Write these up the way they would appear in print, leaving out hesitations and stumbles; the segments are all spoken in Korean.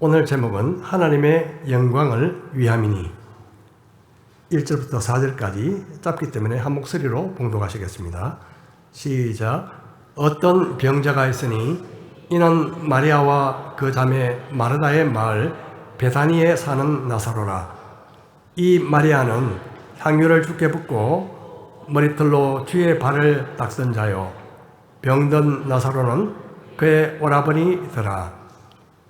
오늘 제목은 하나님의 영광을 위함이니 1절부터 4절까지 짧기 때문에 한 목소리로 봉독하시겠습니다. 시작. 어떤 병자가 있으니 이는 마리아와 그 자매 마르다의 마을 베다니에 사는 나사로라. 이 마리아는 향유를 주께 붓고 머리털로 주의 발을 닦은 자요, 병든 나사로는 그의 오라버니더라.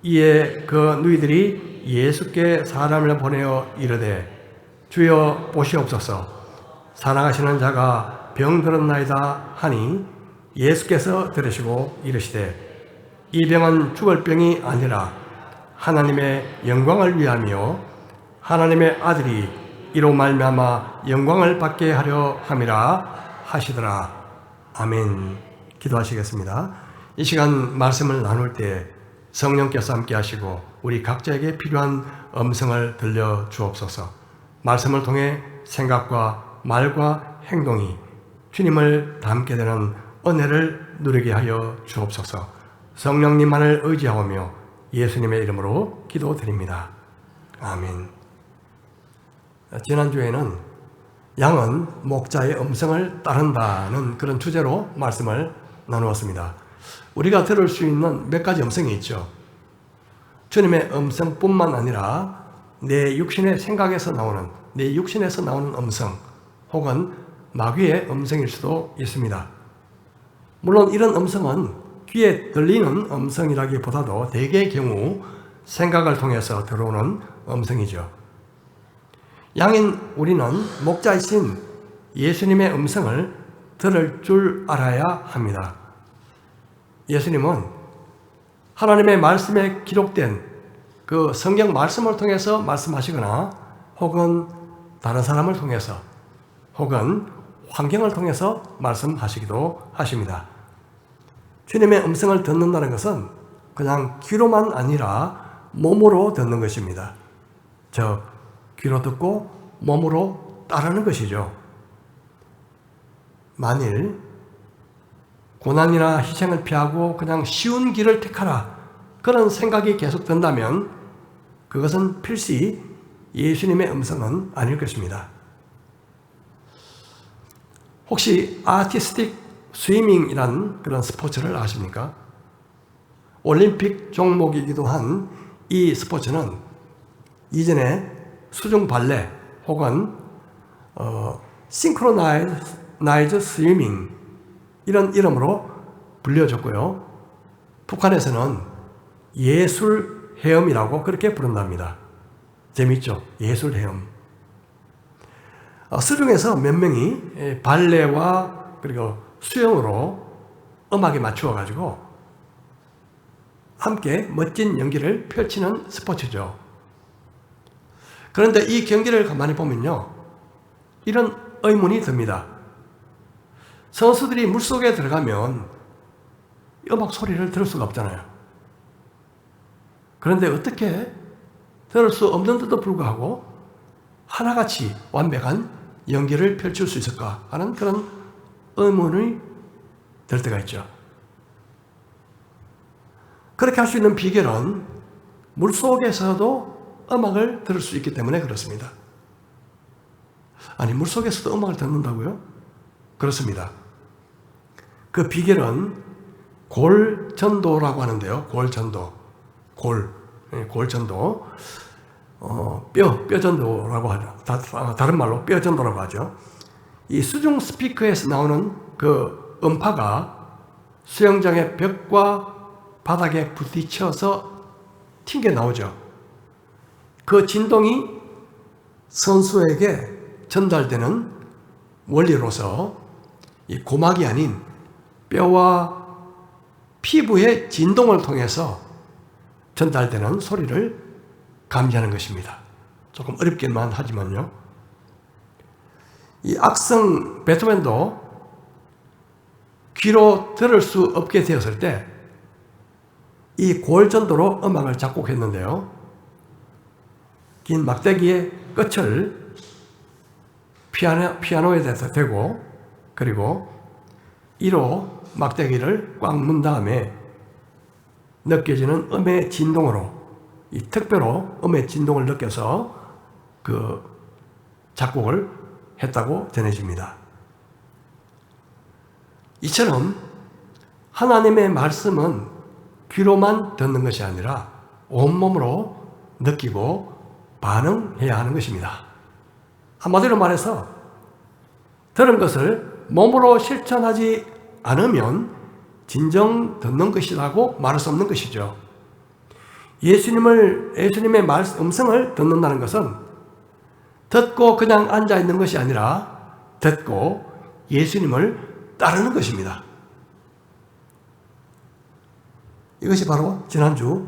이에 그 누이들이 예수께 사람을 보내어 이르되 주여 보시옵소서, 사랑하시는 자가 병들었나이다 하니 예수께서 들으시고 이르시되 이 병은 죽을 병이 아니라 하나님의 영광을 위하며 하나님의 아들이 이로 말미암아 영광을 받게 하려 함이라 하시더라. 아멘. 기도하시겠습니다. 이 시간 말씀을 나눌 때 성령께서 함께 하시고 우리 각자에게 필요한 음성을 들려 주옵소서. 말씀을 통해 생각과 말과 행동이 주님을 닮게 되는 은혜를 누리게 하여 주옵소서. 성령님만을 의지하오며 예수님의 이름으로 기도드립니다. 아멘. 지난주에는 양은 목자의 음성을 따른다는 그런 주제로 말씀을 나누었습니다. 우리가 들을 수 있는 몇 가지 음성이 있죠. 주님의 음성뿐만 아니라 내 육신의 생각에서 나오는, 내 육신에서 나오는 음성, 혹은 마귀의 음성일 수도 있습니다. 물론 이런 음성은 귀에 들리는 음성이라기보다도 대개의 경우 생각을 통해서 들어오는 음성이죠. 양인 우리는 목자이신 예수님의 음성을 들을 줄 알아야 합니다. 예수님은 하나님의 말씀에 기록된 그 성경 말씀을 통해서 말씀하시거나 혹은 다른 사람을 통해서 혹은 환경을 통해서 말씀하시기도 하십니다. 주님의 음성을 듣는다는 것은 그냥 귀로만 아니라 몸으로 듣는 것입니다. 즉, 귀로 듣고 몸으로 따르는 것이죠. 만일 고난이나 희생을 피하고 그냥 쉬운 길을 택하라, 그런 생각이 계속 든다면 그것은 필시 예수님의 음성은 아닐 것입니다. 혹시 아티스틱 스위밍이라는 그런 스포츠를 아십니까? 올림픽 종목이기도 한 이 스포츠는 이전에 수중 발레 혹은 싱크로나이즈 스위밍 이런 이름으로 불려졌고요. 북한에서는 예술 헤엄이라고 그렇게 부른답니다. 재밌죠? 예술 헤엄. 수중에서 몇 명이 발레와 그리고 수영으로 음악에 맞추어 가지고 함께 멋진 연기를 펼치는 스포츠죠. 그런데 이 경기를 가만히 보면요, 이런 의문이 듭니다. 선수들이 물속에 들어가면 음악 소리를 들을 수가 없잖아요. 그런데 어떻게 들을 수 없는데도 불구하고 하나같이 완벽한 연기를 펼칠 수 있을까 하는 그런 의문이 들 때가 있죠. 그렇게 할 수 있는 비결은 물속에서도 음악을 들을 수 있기 때문에 그렇습니다. 아니, 물속에서도 음악을 듣는다고요? 그렇습니다. 그 비결은 골전도라고 하는데요. 골전도. 골전도. 뼈전도라고 하죠. 다른 말로 뼈전도라고 하죠. 이 수중 스피커에서 나오는 그 음파가 수영장의 벽과 바닥에 부딪혀서 튕겨 나오죠. 그 진동이 선수에게 전달되는 원리로서 이 고막이 아닌 뼈와 피부의 진동을 통해서 전달되는 소리를 감지하는 것입니다. 조금 어렵기만 하지만요. 이 악성 베토벤도 귀로 들을 수 없게 되었을 때 이 골전도로 음악을 작곡했는데요. 긴 막대기의 끝을 피아노에 대고 그리고 이로 막대기를 꽉 문 다음에 느껴지는 음의 진동으로 이 특별로 음의 진동을 느껴서 그 작곡을 했다고 전해집니다. 이처럼 하나님의 말씀은 귀로만 듣는 것이 아니라 온몸으로 느끼고 반응해야 하는 것입니다. 한마디로 말해서 들은 것을 몸으로 실천하지 않으면 진정 듣는 것이라고 말할 수 없는 것이죠. 예수님의 음성을 듣는다는 것은 듣고 그냥 앉아 있는 것이 아니라 듣고 예수님을 따르는 것입니다. 이것이 바로 지난주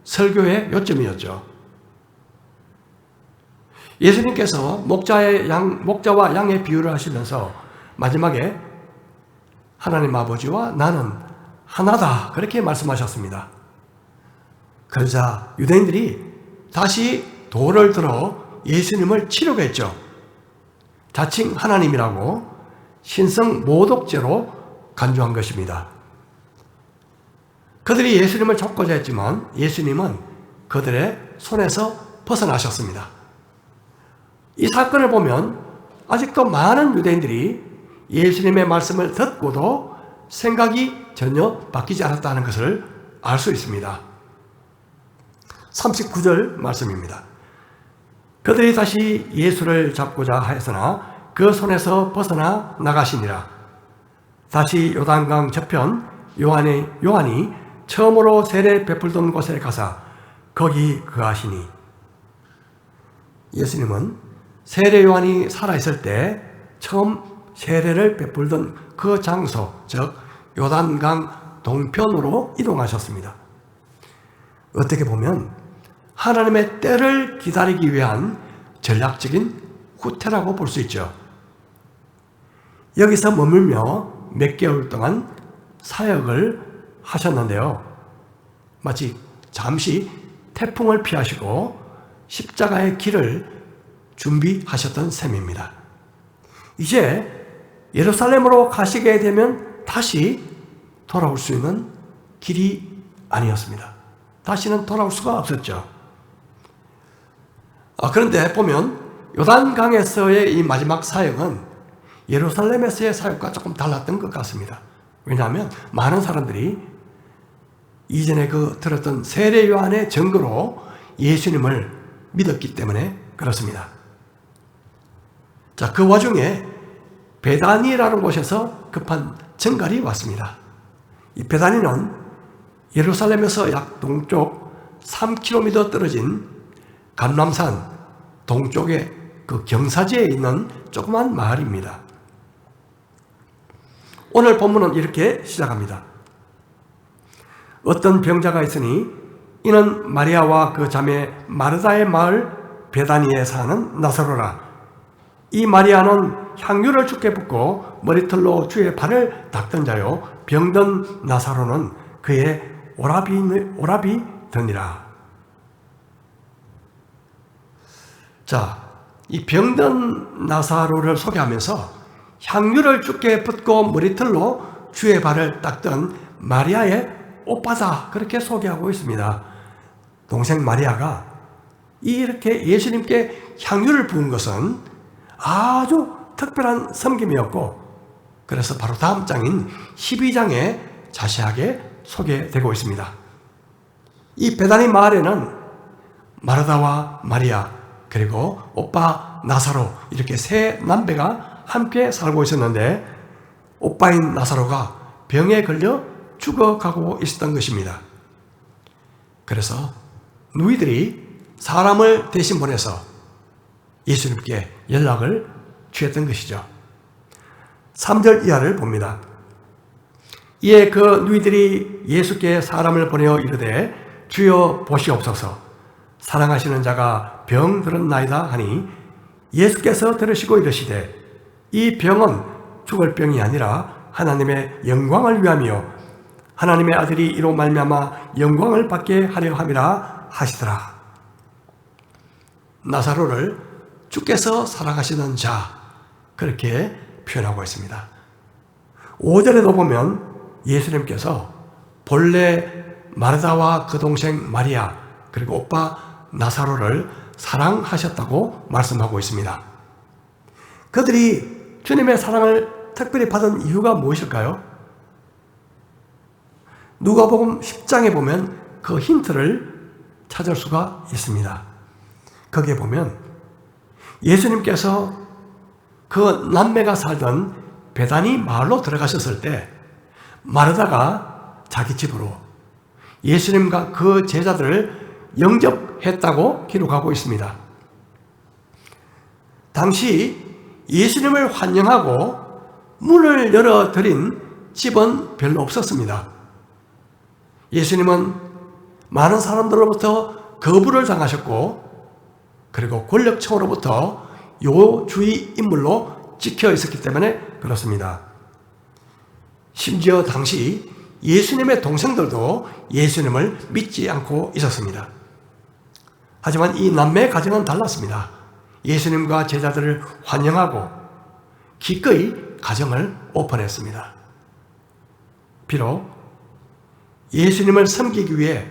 설교의 요점이었죠. 예수님께서 목자와 양의 비유를 하시면서 마지막에 하나님 아버지와 나는 하나다 그렇게 말씀하셨습니다. 그러자 유대인들이 다시 돌을 들어 예수님을 치려고 했죠. 자칭 하나님이라고 신성 모독죄로 간주한 것입니다. 그들이 예수님을 잡고자 했지만 예수님은 그들의 손에서 벗어나셨습니다. 이 사건을 보면 아직도 많은 유대인들이 예수님의 말씀을 듣고도 생각이 전혀 바뀌지 않았다는 것을 알 수 있습니다. 39절 말씀입니다. 그들이 다시 예수를 잡고자 하였으나 그 손에서 벗어나 나가시니라. 다시 요단강 저편 요한이 처음으로 세례 베풀던 곳에 가사 거기 거하시니. 예수님은 세례 요한이 살아있을 때 처음 세례를 베풀던 그 장소, 즉 요단강 동편으로 이동하셨습니다. 어떻게 보면 하나님의 때를 기다리기 위한 전략적인 후퇴라고 볼 수 있죠. 여기서 머물며 몇 개월 동안 사역을 하셨는데요. 마치 잠시 태풍을 피하시고 십자가의 길을 준비하셨던 셈입니다. 이제 예루살렘으로 가시게 되면 다시 돌아올 수 있는 길이 아니었습니다. 다시는 돌아올 수가 없었죠. 그런데 보면 요단강에서의 이 마지막 사역은 예루살렘에서의 사역과 조금 달랐던 것 같습니다. 왜냐하면 많은 사람들이 이전에 들었던 세례 요한의 증거로 예수님을 믿었기 때문에 그렇습니다. 자, 그 와중에 베다니라는 곳에서 급한 전갈이 왔습니다. 이 베다니는 예루살렘에서 약 동쪽 3km 떨어진 감람산 동쪽의 그 경사지에 있는 조그만 마을입니다. 오늘 본문은 이렇게 시작합니다. 어떤 병자가 있으니 이는 마리아와 그 자매 마르다의 마을 베다니에 사는 나사로라. 이 마리아는 향유를 주께 붓고 머리털로 주의 발을 닦던 자요 병든 나사로는 그의 오라비더니라. 자, 이 병든 나사로를 소개하면서 향유를 주께 붓고 머리털로 주의 발을 닦던 마리아의 오빠다 그렇게 소개하고 있습니다. 동생 마리아가 이렇게 예수님께 향유를 부은 것은 아주 특별한 섬김이었고 그래서 바로 다음 장인 12장에 자세하게 소개되고 있습니다. 이 베다니 마을에는 마르다와 마리아 그리고 오빠 나사로 이렇게 세 남배가 함께 살고 있었는데 오빠인 나사로가 병에 걸려 죽어가고 있었던 것입니다. 그래서 누이들이 사람을 대신 보내서 예수님께 연락을 취했던 것이죠. 3절 이하를 봅니다. 이에 그 누이들이 예수께 사람을 보내어 이르되 주여 보시옵소서 사랑하시는 자가 병들었나이다 하니 예수께서 들으시고 이르시되 이 병은 죽을 병이 아니라 하나님의 영광을 위함이요 하나님의 아들이 이로 말미암아 영광을 받게 하려 함이라 하시더라. 나사로를 주께서 사랑하시는 자 그렇게 표현하고 있습니다. 5절에도 보면 예수님께서 본래 마르다와 그 동생 마리아 그리고 오빠 나사로를 사랑하셨다고 말씀하고 있습니다. 그들이 주님의 사랑을 특별히 받은 이유가 무엇일까요? 누가복음 10장에 보면 그 힌트를 찾을 수가 있습니다. 거기에 보면 예수님께서 그 남매가 살던 베다니 마을로 들어가셨을 때 마르다가 자기 집으로 예수님과 그 제자들을 영접했다고 기록하고 있습니다. 당시 예수님을 환영하고 문을 열어드린 집은 별로 없었습니다. 예수님은 많은 사람들로부터 거부를 당하셨고, 그리고 권력층으로부터 요주의 인물로 찍혀 있었기 때문에 그렇습니다. 심지어 당시 예수님의 동생들도 예수님을 믿지 않고 있었습니다. 하지만 이 남매의 가정은 달랐습니다. 예수님과 제자들을 환영하고 기꺼이 가정을 오픈했습니다. 비록 예수님을 섬기기 위해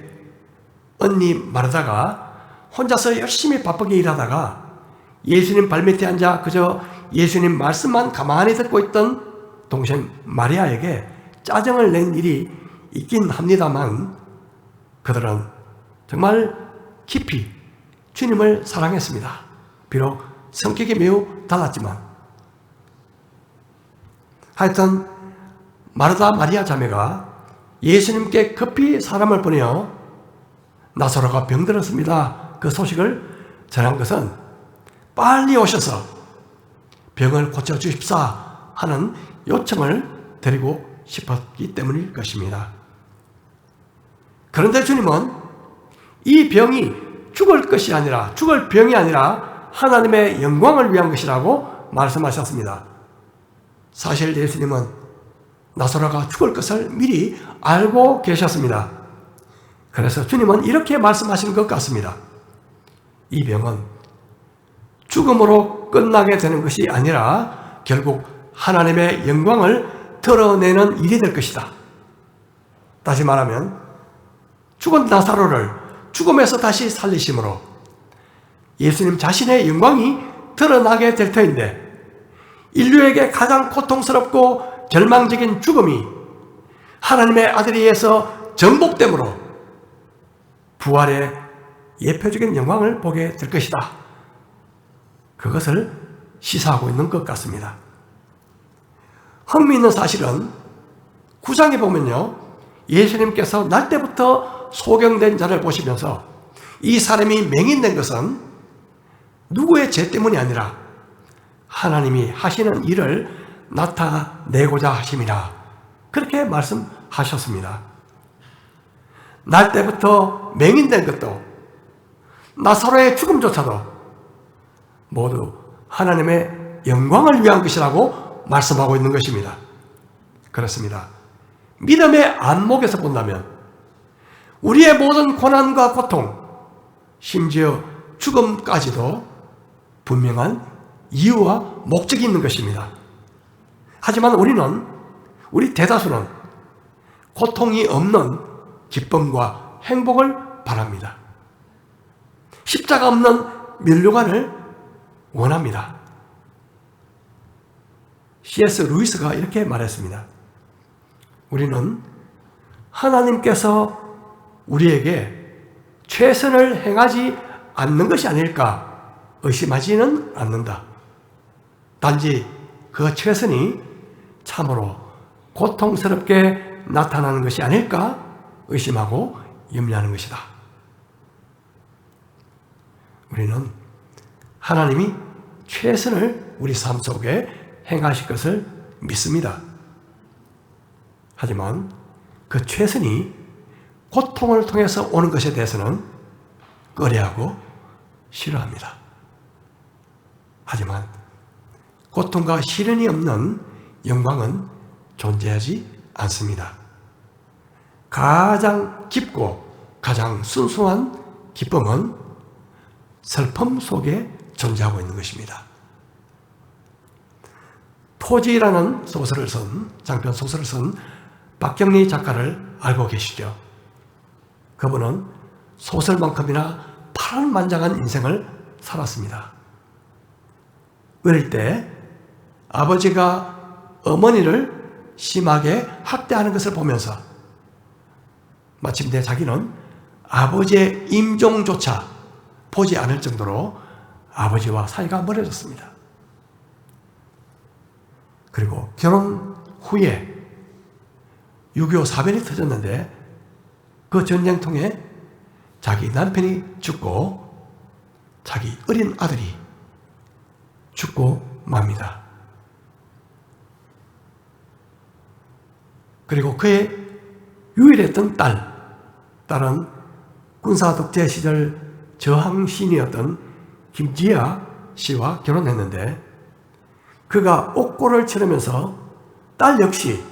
언니 마르다가 혼자서 열심히 바쁘게 일하다가 예수님 발밑에 앉아 그저 예수님 말씀만 가만히 듣고 있던 동생 마리아에게 짜증을 낸 일이 있긴 합니다만, 그들은 정말 깊이 주님을 사랑했습니다. 비록 성격이 매우 달랐지만. 하여튼 마르다 마리아 자매가 예수님께 급히 사람을 보내어 나사로가 병들었습니다, 그 소식을 전한 것은 빨리 오셔서 병을 고쳐주십사 하는 요청을 드리고 싶었기 때문일 것입니다. 그런데 주님은 이 병이 죽을 병이 아니라 하나님의 영광을 위한 것이라고 말씀하셨습니다. 사실 예수님은 나사로가 죽을 것을 미리 알고 계셨습니다. 그래서 주님은 이렇게 말씀하시는 것 같습니다. 이 병은 죽음으로 끝나게 되는 것이 아니라 결국 하나님의 영광을 드러내는 일이 될 것이다. 다시 말하면 죽은 나사로를 죽음에서 다시 살리심으로 예수님 자신의 영광이 드러나게 될 터인데, 인류에게 가장 고통스럽고 절망적인 죽음이 하나님의 아들에 의해서 정복됨으로 부활의 예표적인 영광을 보게 될 것이다. 그것을 시사하고 있는 것 같습니다. 흥미있는 사실은 9장에 보면요, 예수님께서 날 때부터 소경된 자를 보시면서 이 사람이 맹인된 것은 누구의 죄 때문이 아니라 하나님이 하시는 일을 나타내고자 하심이라, 그렇게 말씀하셨습니다. 날 때부터 맹인된 것도 나사로의 죽음조차도 모두 하나님의 영광을 위한 것이라고 말씀하고 있는 것입니다. 그렇습니다. 믿음의 안목에서 본다면 우리의 모든 고난과 고통, 심지어 죽음까지도 분명한 이유와 목적이 있는 것입니다. 하지만 우리 대다수는 고통이 없는 기쁨과 행복을 바랍니다. 십자가 없는 면류관을 원합니다. C.S. 루이스가 이렇게 말했습니다. 우리는 하나님께서 우리에게 최선을 행하지 않는 것이 아닐까 의심하지는 않는다. 단지 그 최선이 참으로 고통스럽게 나타나는 것이 아닐까 의심하고 염려하는 것이다. 우리는 하나님이 최선을 우리 삶 속에 행하실 것을 믿습니다. 하지만 그 최선이 고통을 통해서 오는 것에 대해서는 꺼려하고 싫어합니다. 하지만 고통과 시련이 없는 영광은 존재하지 않습니다. 가장 깊고 가장 순수한 기쁨은 슬픔 속에 존재하고 있는 것입니다. 토지라는 소설을 쓴, 장편 소설을 쓴 박경리 작가를 알고 계시죠? 그분은 소설만큼이나 파란만장한 인생을 살았습니다. 어릴 때 아버지가 어머니를 심하게 학대하는 것을 보면서 마침내 자기는 아버지의 임종조차 보지 않을 정도로 아버지와 사이가 멀어졌습니다. 그리고 결혼 후에 6.25 사변이 터졌는데 그 전쟁통에 자기 남편이 죽고 자기 어린 아들이 죽고 맙니다. 그리고 그의 유일했던 딸은 군사 독재 시절 저항신이었던 김지아 씨와 결혼했는데 그가 옥고를 치르면서 딸 역시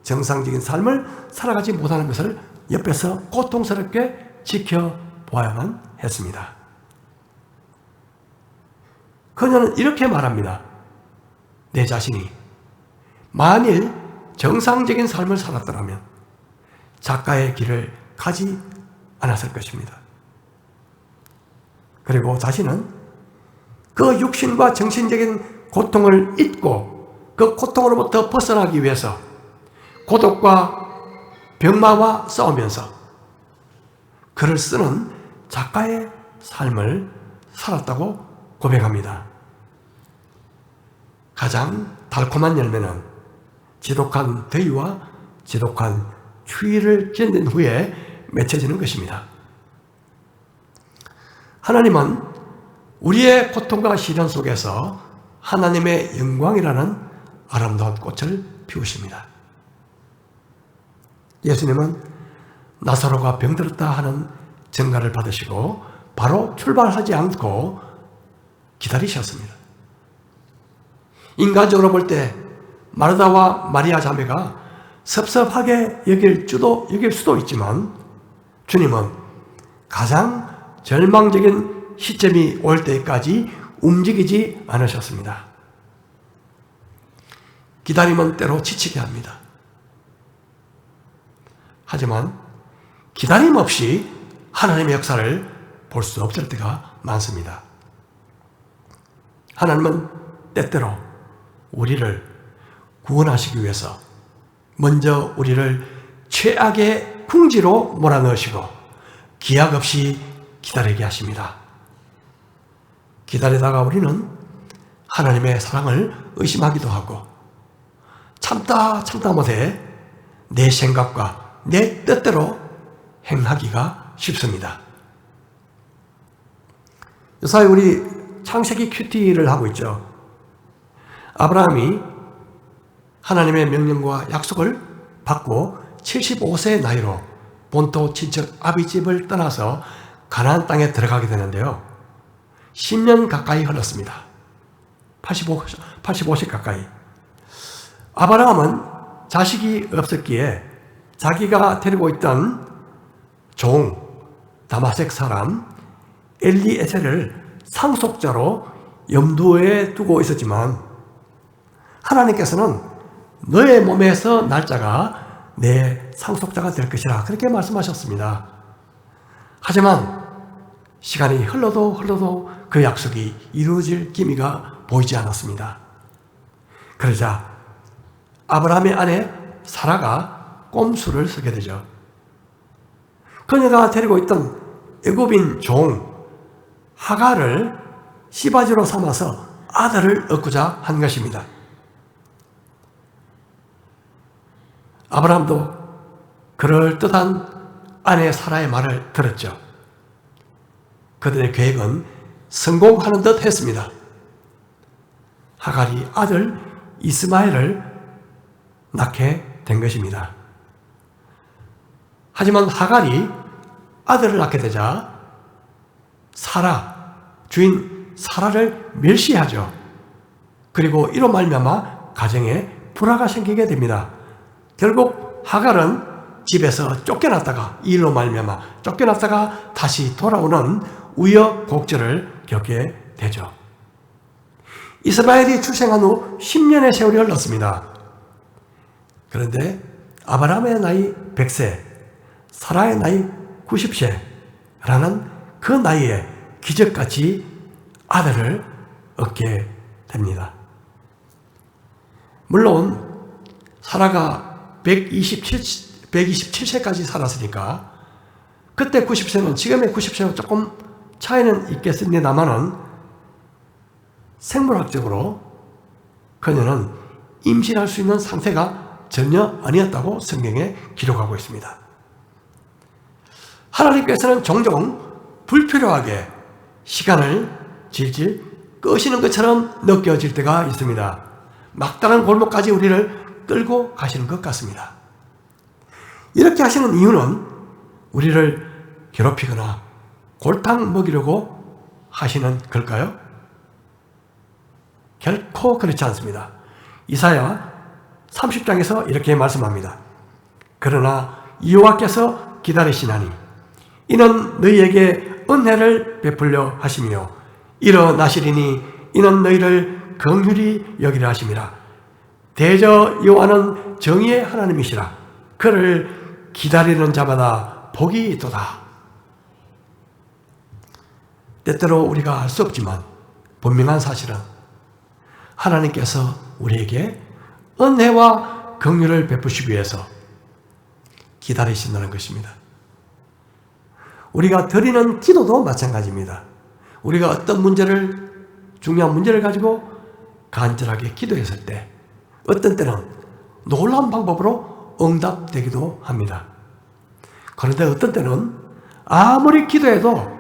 정상적인 삶을 살아가지 못하는 것을 옆에서 고통스럽게 지켜보아야만 했습니다. 그녀는 이렇게 말합니다. 내 자신이 만일 정상적인 삶을 살았더라면 작가의 길을 가지 않았을 것입니다. 그리고 자신은 그 육신과 정신적인 고통을 잊고 그 고통으로부터 벗어나기 위해서 고독과 병마와 싸우면서 글을 쓰는 작가의 삶을 살았다고 고백합니다. 가장 달콤한 열매는 지독한 더위와 지독한 추위를 견딘 후에 맺혀지는 것입니다. 하나님은 우리의 고통과 시련 속에서 하나님의 영광이라는 아름다운 꽃을 피우십니다. 예수님은 나사로가 병들었다 하는 증가를 받으시고 바로 출발하지 않고 기다리셨습니다. 인간적으로 볼 때 마르다와 마리아 자매가 섭섭하게 여길 수도 있지만 주님은 가장 절망적인 시점이 올 때까지 움직이지 않으셨습니다. 기다림은 때로 지치게 합니다. 하지만 기다림 없이 하나님의 역사를 볼 수 없을 때가 많습니다. 하나님은 때때로 우리를 구원하시기 위해서 먼저 우리를 최악의 궁지로 몰아넣으시고 기약 없이 기다리게 하십니다. 기다리다가 우리는 하나님의 사랑을 의심하기도 하고 참다 못해 내 생각과 내 뜻대로 행하기가 쉽습니다. 요사이 우리 창세기 큐티를 하고 있죠. 아브라함이 하나님의 명령과 약속을 받고 75세의 나이로 본토 친척 아비집을 떠나서 가나안 땅에 들어가게 되는데요. 10년 가까이 흘렀습니다. 85세 가까이. 아브라함은 자식이 없었기에 자기가 데리고 있던 다마색 사람 엘리에셀을 상속자로 염두에 두고 있었지만 하나님께서는 너의 몸에서 날짜가 내 상속자가 될 것이라 그렇게 말씀하셨습니다. 하지만 시간이 흘러도 그 약속이 이루어질 기미가 보이지 않았습니다. 그러자 아브라함의 아내 사라가 꼼수를 쓰게 되죠. 그녀가 데리고 있던 애굽인 하갈을 씨바지로 삼아서 아들을 얻고자 한 것입니다. 아브라함도 그럴듯한 아내 사라의 말을 들었죠. 그들의 계획은 성공하는 듯 했습니다. 하갈이 아들 이스마엘을 낳게 된 것입니다. 하지만 하갈이 아들을 낳게 되자 주인 사라를 멸시하죠. 그리고 이로 말미암아 가정에 불화가 생기게 됩니다. 결국 하갈은 집에서 쫓겨났다가 다시 돌아오는 우여곡절을 겪게 되죠. 이스마엘이 출생한 후 10년의 세월이 흘렀습니다. 그런데 아브라함의 나이 100세, 사라의 나이 90세, 라는 그 나이에 기적같이 아들을 얻게 됩니다. 물론 사라가 127세까지 살았으니까 그때 90세는 지금의 90세와 조금 차이는 있겠습니다만은 생물학적으로 그녀는 임신할 수 있는 상태가 전혀 아니었다고 성경에 기록하고 있습니다. 하나님께서는 종종 불필요하게 시간을 질질 끄시는 것처럼 느껴질 때가 있습니다. 막다른 골목까지 우리를 끌고 가시는 것 같습니다. 이렇게 하시는 이유는 우리를 괴롭히거나 골탕 먹이려고 하시는 걸까요? 결코 그렇지 않습니다. 이사야 30장에서 이렇게 말씀합니다. 그러나 여호와께서 기다리시나니 이는 너희에게 은혜를 베풀려 하시며 일어나시리니 이는 너희를 긍휼히 여기려 하심이라. 대저 여호와는 정의의 하나님이시라. 그를 기다리는 자마다 복이 있도다. 때때로 우리가 알 수 없지만 분명한 사실은 하나님께서 우리에게 은혜와 긍휼을 베푸시기 위해서 기다리신다는 것입니다. 우리가 드리는 기도도 마찬가지입니다. 우리가 어떤 중요한 문제를 가지고 간절하게 기도했을 때 어떤 때는 놀라운 방법으로 응답되기도 합니다. 그런데 어떤 때는 아무리 기도해도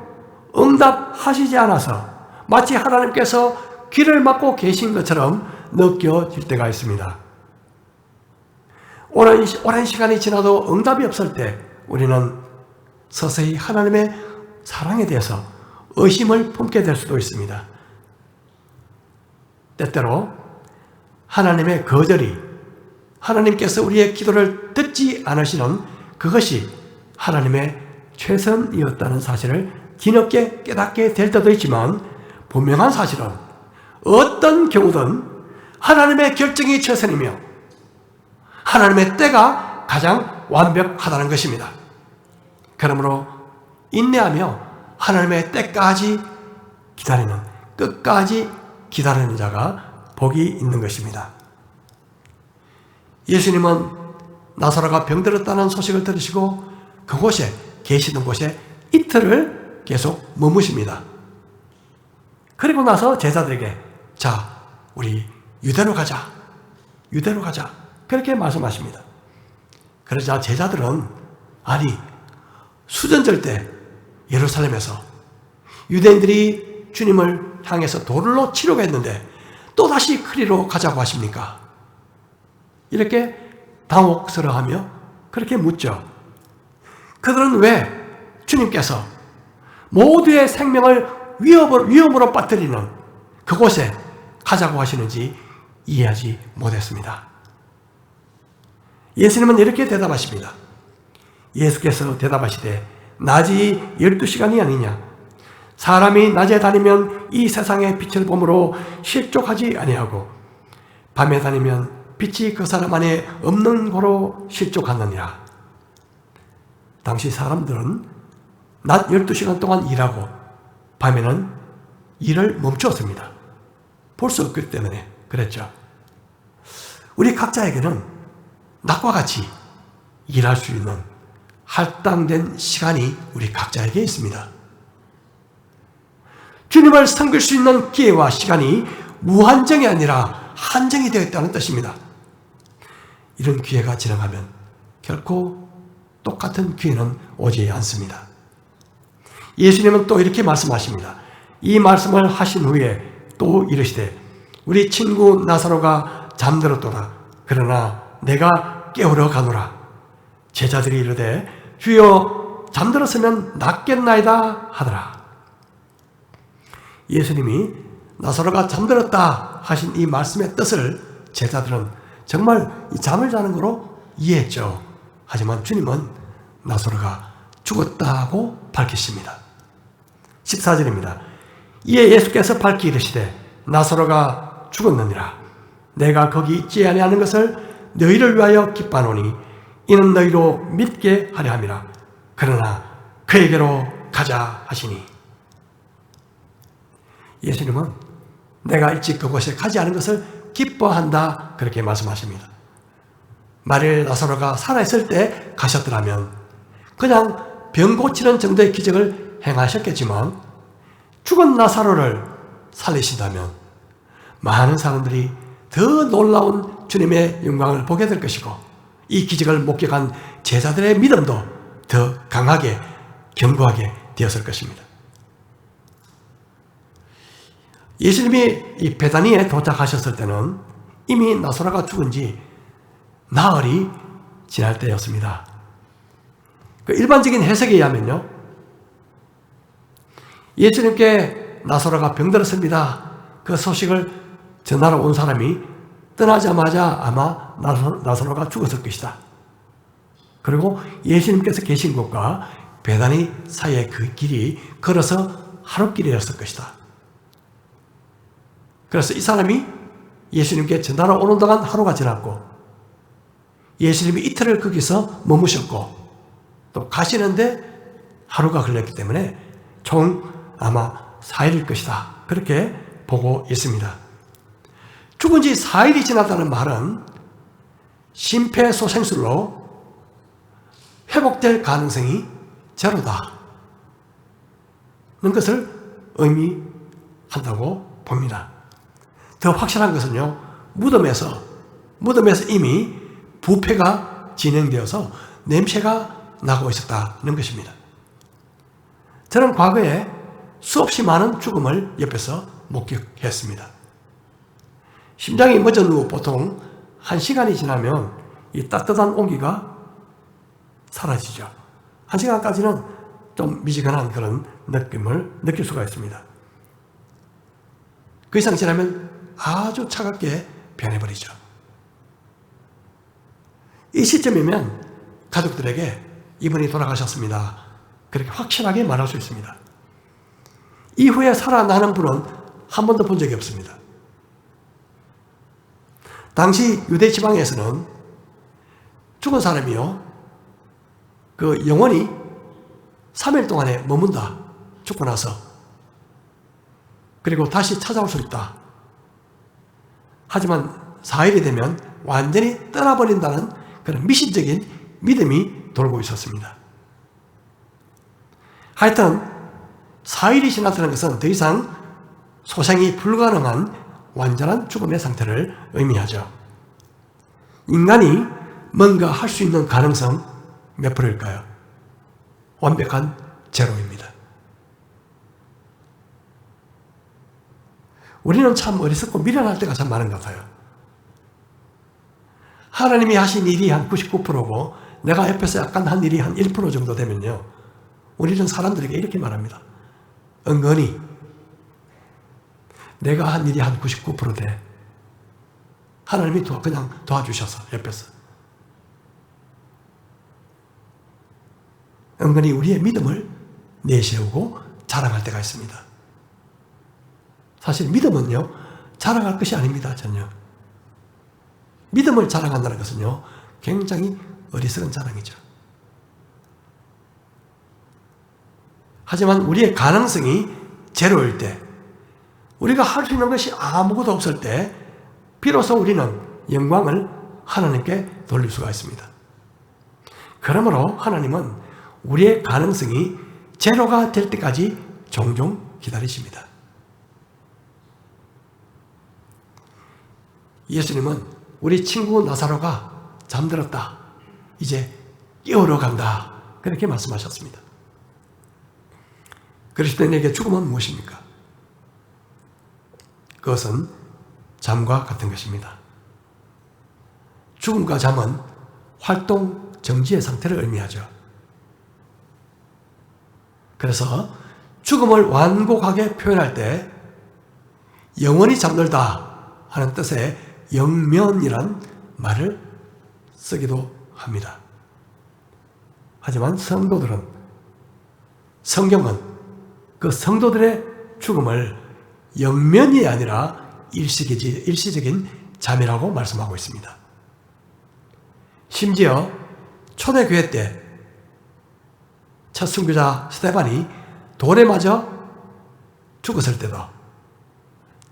응답하시지 않아서 마치 하나님께서 귀를 막고 계신 것처럼 느껴질 때가 있습니다. 오랜 시간이 지나도 응답이 없을 때 우리는 서서히 하나님의 사랑에 대해서 의심을 품게 될 수도 있습니다. 때때로 하나님의 거절이 하나님께서 우리의 기도를 듣지 않으시는 그것이 하나님의 최선이었다는 사실을 뒤늦게 깨닫게 될 때도 있지만 분명한 사실은 어떤 경우든 하나님의 결정이 최선이며 하나님의 때가 가장 완벽하다는 것입니다. 그러므로 인내하며 하나님의 때까지 기다리는, 끝까지 기다리는 자가 복이 있는 것입니다. 예수님은 나사로가 병들었다는 소식을 들으시고 그곳에 계시는 곳에 이틀을 계속 머무십니다. 그리고 나서 제자들에게 자, 우리 유대로 가자. 유대로 가자. 그렇게 말씀하십니다. 그러자 제자들은 아니 수전절 때 예루살렘에서 유대인들이 주님을 향해서 돌로 치려고 했는데 또다시 그리로 가자고 하십니까? 이렇게 당혹스러워하며 그렇게 묻죠. 그들은 왜 주님께서 모두의 생명을 위험으로 빠뜨리는 그곳에 가자고 하시는지 이해하지 못했습니다. 예수님은 이렇게 대답하십니다. 예수께서 대답하시되 낮이 12시간이 아니냐? 사람이 낮에 다니면 이 세상의 빛을 보므로 실족하지 아니하고 밤에 다니면 빛이 그 사람 안에 없는 고로 실족하느니라. 당시 사람들은 낮 12시간 동안 일하고 밤에는 일을 멈추었습니다. 볼 수 없기 때문에 그랬죠. 우리 각자에게는 낮과 같이 일할 수 있는 할당된 시간이 우리 각자에게 있습니다. 주님을 섬길 수 있는 기회와 시간이 무한정이 아니라 한정이 되어 있다는 뜻입니다. 이런 기회가 지나가면 결코 똑같은 기회는 오지 않습니다. 예수님은 또 이렇게 말씀하십니다. 이 말씀을 하신 후에 또 이르시되 우리 친구 나사로가 잠들었도다. 그러나 내가 깨우러 가노라. 제자들이 이르되 주여 잠들었으면 낫겠나이다 하더라. 예수님이 나사로가 잠들었다 하신 이 말씀의 뜻을 제자들은 정말 잠을 자는 거로 이해했죠. 하지만 주님은 나사로가 죽었다고 밝히십니다. 14절입니다. 이에 예수께서 밝히 이르시되 나사로가 죽었느니라. 내가 거기 있지 아니하는 것을 너희를 위하여 기뻐하노니 이는 너희로 믿게 하려 함이라. 그러나 그에게로 가자 하시니 예수님은 내가 일찍 그곳에 가지 않은 것을 기뻐한다 그렇게 말씀하십니다. 만일 나사로가 살아있을 때 가셨더라면 그냥 병 고치는 정도의 기적을 행하셨겠지만 죽은 나사로를 살리신다면 많은 사람들이 더 놀라운 주님의 영광을 보게 될 것이고 이 기적을 목격한 제자들의 믿음도 더 강하게 견고하게 되었을 것입니다. 예수님이 이 베다니에 도착하셨을 때는 이미 나사로가 죽은 지 나흘이 지날 때였습니다. 그 일반적인 해석에 의하면요, 예수님께 나사로가 병들었습니다. 그 소식을 전하러 온 사람이 떠나자마자 아마 나사로가 죽었을 것이다. 그리고 예수님께서 계신 곳과 베다니 사이의 그 길이 걸어서 하룻길이었을 것이다. 그래서 이 사람이 예수님께 전하러 오는 동안 하루가 지났고 예수님이 이틀을 거기서 머무셨고 또 가시는데 하루가 걸렸기 때문에 총 아마 4일일 것이다. 그렇게 보고 있습니다. 죽은 지 4일이 지났다는 말은 심폐소생술로 회복될 가능성이 제로다. 는 것을 의미한다고 봅니다. 더 확실한 것은요, 무덤에서 이미 부패가 진행되어서 냄새가 나고 있었다는 것입니다. 저는 과거에 수없이 많은 죽음을 옆에서 목격했습니다. 심장이 멎은 후 보통 1시간이 지나면 이 따뜻한 온기가 사라지죠. 1시간까지는 좀 미지근한 그런 느낌을 느낄 수가 있습니다. 그 이상 지나면 아주 차갑게 변해버리죠. 이 시점이면 가족들에게 이분이 돌아가셨습니다. 그렇게 확실하게 말할 수 있습니다. 이후에 살아나는 분은 한 번도 본 적이 없습니다. 당시 유대 지방에서는 죽은 사람이요, 그 영혼이 3일 동안에 머문다. 죽고 나서. 그리고 다시 찾아올 수 있다. 하지만 4일이 되면 완전히 떠나버린다는 그런 미신적인 믿음이 돌고 있었습니다. 하여튼 4일이 지났다는 것은 더 이상 소생이 불가능한 완전한 죽음의 상태를 의미하죠. 인간이 뭔가 할 수 있는 가능성 몇 프로일까요? 완벽한 제로입니다. 우리는 참 어리석고 미련할 때가 참 많은 것 같아요. 하나님이 하신 일이 한 99%고 내가 옆에서 약간 한 일이 한 1% 정도 되면요, 우리는 사람들에게 이렇게 말합니다. 은근히 내가 한 일이 한 99% 돼. 하나님이 그냥 도와주셔서 옆에서. 은근히 우리의 믿음을 내세우고 자랑할 때가 있습니다. 사실 믿음은요, 자랑할 것이 아닙니다. 전혀. 믿음을 자랑한다는 것은요, 굉장히 어리석은 자랑이죠. 하지만 우리의 가능성이 제로일 때, 우리가 할 수 있는 것이 아무것도 없을 때 비로소 우리는 영광을 하나님께 돌릴 수가 있습니다. 그러므로 하나님은 우리의 가능성이 제로가 될 때까지 종종 기다리십니다. 예수님은 우리 친구 나사로가 잠들었다. 이제 깨우러 간다. 그렇게 말씀하셨습니다. 그리스도인에게 죽음은 무엇입니까? 그것은 잠과 같은 것입니다. 죽음과 잠은 활동 정지의 상태를 의미하죠. 그래서 죽음을 완곡하게 표현할 때 영원히 잠들다 하는 뜻의 영면이란 말을 쓰기도 합니다. 하지만 성도들은, 성경은 그 성도들의 죽음을 영면이 아니라 일시적인 잠이라고 말씀하고 있습니다. 심지어 초대교회 때 첫 순교자 스데반이 돌에 맞아 죽었을 때도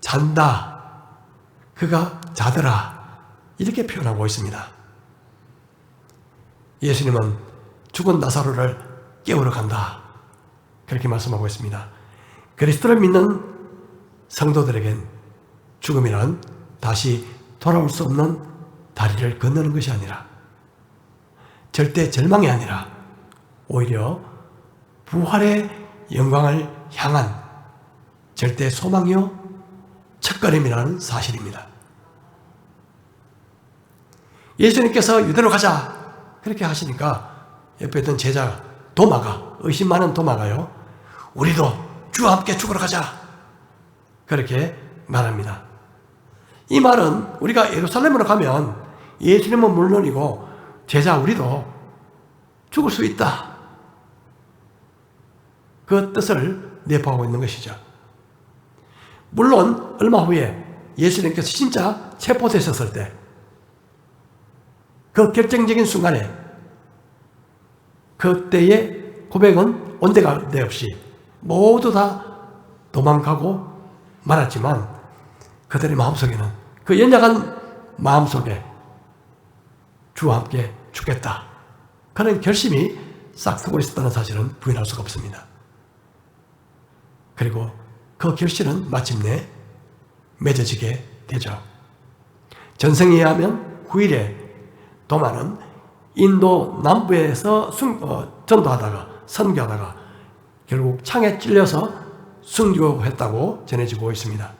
잔다, 그가 자더라, 이렇게 표현하고 있습니다. 예수님은 죽은 나사로를 깨우러 간다, 그렇게 말씀하고 있습니다. 그리스도를 믿는 성도들에겐 죽음이란 다시 돌아올 수 없는 다리를 건너는 것이 아니라, 절대 절망이 아니라 오히려 부활의 영광을 향한 절대 소망이요 첫걸음이라는 사실입니다. 예수님께서 유대로 가자 그렇게 하시니까 옆에 있던 제자 도마가, 의심 많은 도마가요, 우리도 주와 함께 죽으러 가자 그렇게 말합니다. 이 말은 우리가 예루살렘으로 가면 예수님은 물론이고 제자 우리도 죽을 수 있다, 그 뜻을 내포하고 있는 것이죠. 물론 얼마 후에 예수님께서 진짜 체포되셨을 때, 그 결정적인 순간에 그때의 고백은 온데간데 없이 모두 다 도망가고 말았지만, 그들의 마음속에는, 그 연약한 마음속에 주와 함께 죽겠다, 그런 결심이 싹트고 있었다는 사실은 부인할 수가 없습니다. 그리고 그 결실은 마침내 맺어지게 되죠. 전승에 의하면 9일에 도마는 인도 남부에서 전도하다가 선교하다가 결국 창에 찔려서 순교했다고 전해지고 있습니다.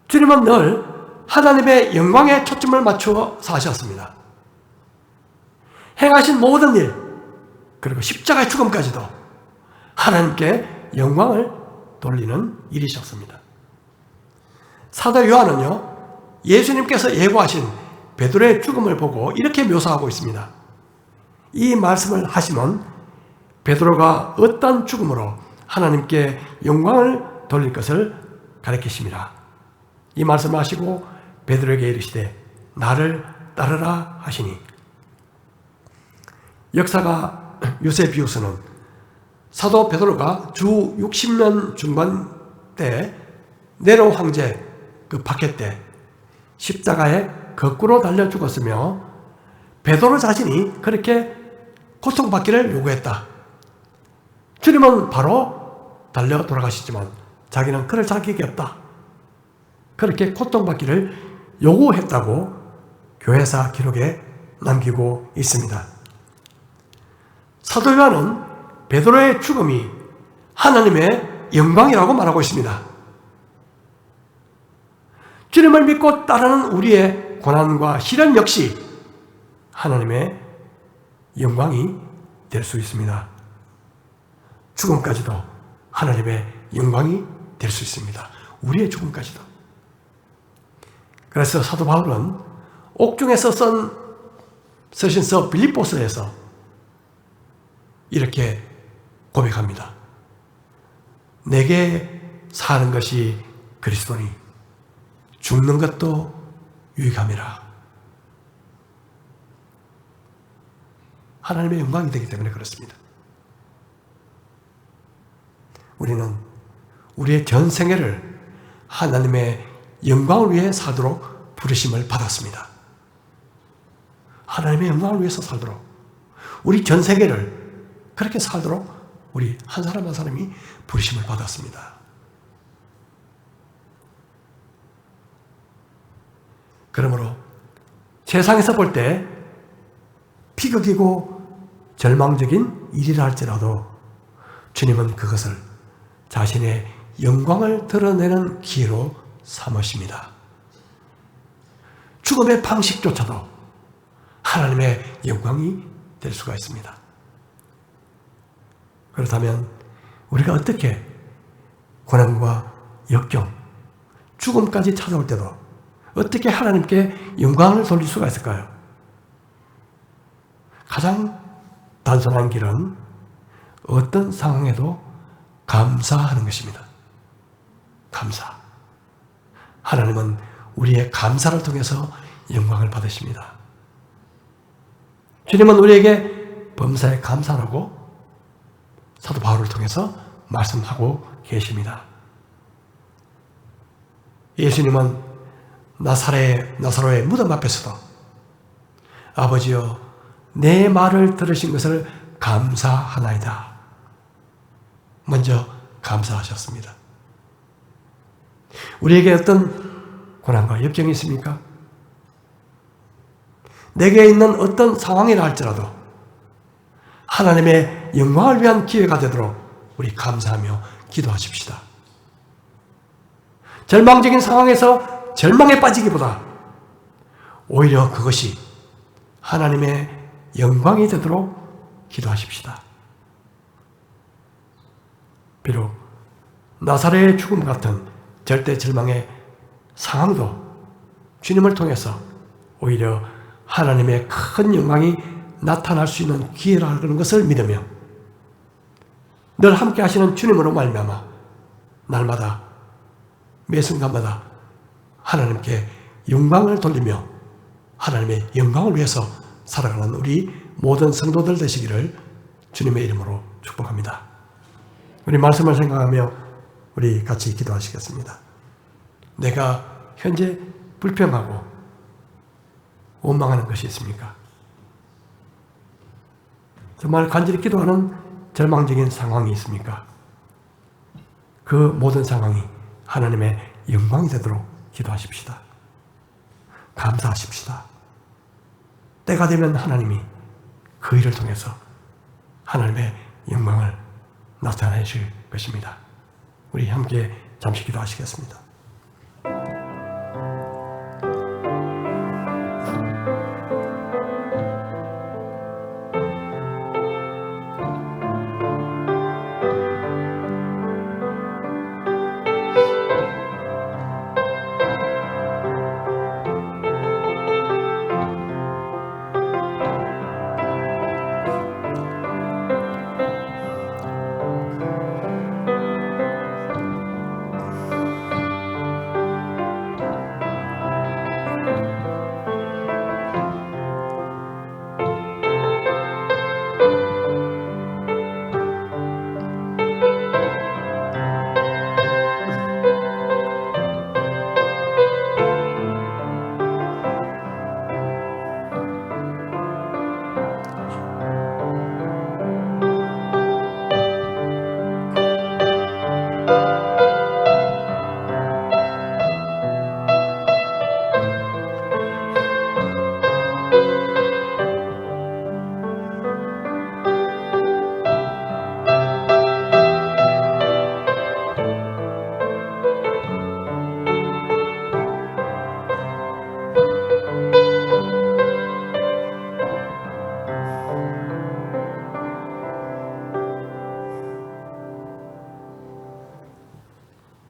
주님은 늘 하나님의 영광에 초점을 맞추어 사셨습니다. 행하신 모든 일, 그리고 십자가의 죽음까지도 하나님께 영광을 돌리는 일이셨습니다. 사도 요한은요, 예수님께서 예고하신 베드로의 죽음을 보고 이렇게 묘사하고 있습니다. 이 말씀을 하시면 베드로가 어떤 죽음으로 하나님께 영광을 돌릴 것을 가르치십니다. 이 말씀을 하시고 베드로에게 이르시되 나를 따르라 하시니, 역사가 유세비우스는 사도 베드로가 주 60년 중반 때 네로 황제 그 박해 때 십자가에 거꾸로 달려 죽었으며 베드로 자신이 그렇게 고통받기를 요구했다. 주님은 바로 달려 돌아가시지만 자기는 그럴 자격이 없다, 그렇게 고통받기를 요구했다고 교회사 기록에 남기고 있습니다. 사도 요한은 베드로의 죽음이 하나님의 영광이라고 말하고 있습니다. 주님을 믿고 따르는 우리의 고난과 시련 역시 하나님의 영광이 될 수 있습니다. 죽음까지도 하나님의 영광이 될 수 있습니다. 우리의 죽음까지도. 그래서 사도 바울은 옥중에서 쓰신 서 빌립보서에서 이렇게 고백합니다. 내게 사는 것이 그리스도니 죽는 것도 유익함이라. 하나님의 영광이 되기 때문에 그렇습니다. 우리는 우리의 전 생애를 하나님의 영광을 위해 살도록 부르심을 받았습니다. 하나님의 영광을 위해서 살도록, 우리 전 세계를 그렇게 살도록 우리 한 사람 한 사람이 부르심을 받았습니다. 그러므로 세상에서 볼 때 비극이고 절망적인 일이라 할지라도 주님은 그것을 자신의 영광을 드러내는 기회로 삼으십니다. 죽음의 방식조차도 하나님의 영광이 될 수가 있습니다. 그렇다면 우리가 어떻게 고난과 역경, 죽음까지 찾아올 때도 어떻게 하나님께 영광을 돌릴 수가 있을까요? 가장 단순한 길은 어떤 상황에도 감사하는 것입니다. 감사. 하나님은 우리의 감사를 통해서 영광을 받으십니다. 주님은 우리에게 범사에 감사하고 사도 바울을 통해서 말씀하고 계십니다. 예수님은 나사로의 무덤 앞에서도 아버지여 내 말을 들으신 것을 감사하나이다. 먼저 감사하셨습니다. 우리에게 어떤 고난과 역경이 있습니까? 내게 있는 어떤 상황이라 할지라도 하나님의 영광을 위한 기회가 되도록 우리 감사하며 기도하십시다. 절망적인 상황에서 절망에 빠지기보다 오히려 그것이 하나님의 영광이 되도록 기도하십시다. 비록 나사렛의 죽음 같은 절대 절망의 상황도 주님을 통해서 오히려 하나님의 큰 영광이 나타날 수 있는 기회라는 것을 믿으며 늘 함께 하시는 주님으로 말미암아 날마다 매 순간마다 하나님께 영광을 돌리며 하나님의 영광을 위해서 살아가는 우리 모든 성도들 되시기를 주님의 이름으로 축복합니다. 우리 말씀을 생각하며 우리 같이 기도하시겠습니다. 내가 현재 불평하고 원망하는 것이 있습니까? 정말 간절히 기도하는 절망적인 상황이 있습니까? 그 모든 상황이 하나님의 영광이 되도록 기도하십시다. 감사하십시다. 때가 되면 하나님이 그 일을 통해서 하나님의 영광을 나타내실 것입니다. 우리 함께 잠시 기도하시겠습니다.